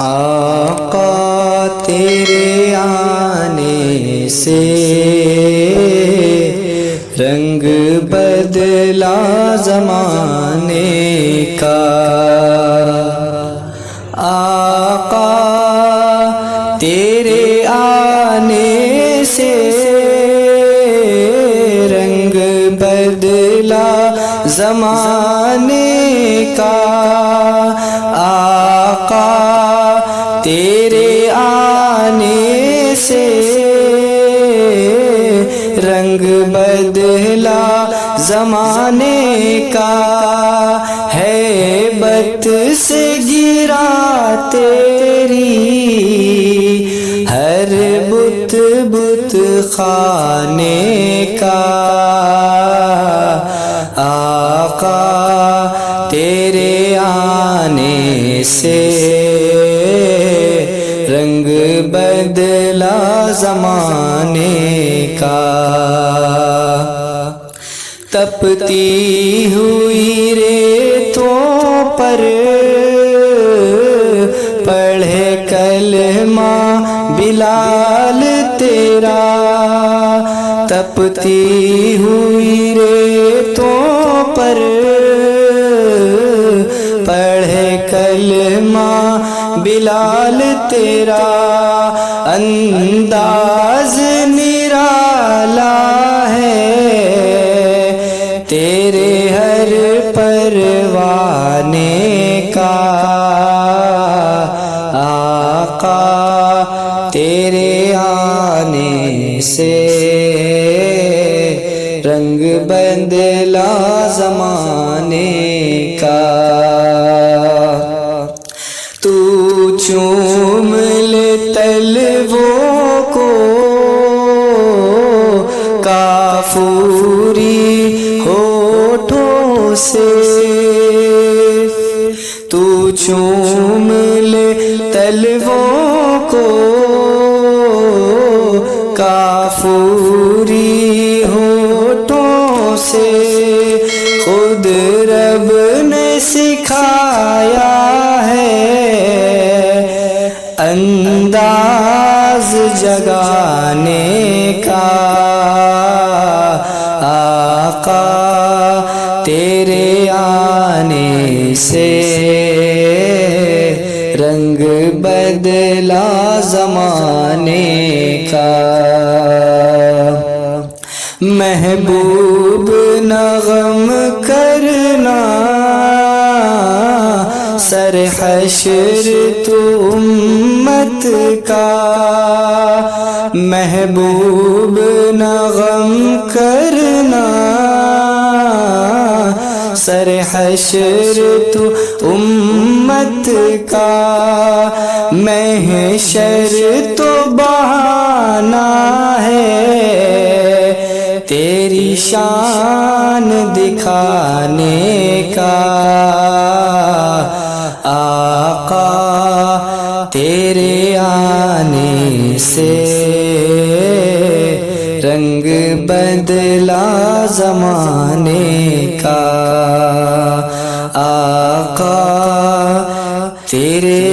آقا تیرے آنے سے رنگ بدلا زمانے کا، آقا تیرے آنے سے رنگ بدلا زمانے کا، آقا تیرے آنے سے رنگ بدلا زمانے کا، ہیبت سے گرا تیری ہر بت بت خانے کا، آقا تیرے آنے سے رنگ بدلا زمانے کا، تپتی ہوئی ریتوں پر پڑھے کلمہ بلال تیرا، تپتی ہوئی ریتوں پر پڑھے کلمہ بلال تیرا، انداز نرالا ہے تیرے ہر پروانے کا، آقا تیرے آنے سے رنگ بدلا زمانے کا، تو چوم لے تلووں کو کافوری ہونٹوں سے، تو چوم لے تلووں کو کافوری ہونٹوں سے، خود رب نے سکھایا ہے انداز جگانے کا، آقا تیرے آنے سے رنگ بدلا زمانے کا، محبوب نغم کرنا سر حشر تو امت کا، محبوب نغم کرنا سر حشر تو امت کا، محشر تو بہانہ ہے تیری شان دکھانے کا، آقا تیرے آنے سے رنگ بدلا زمانے کا،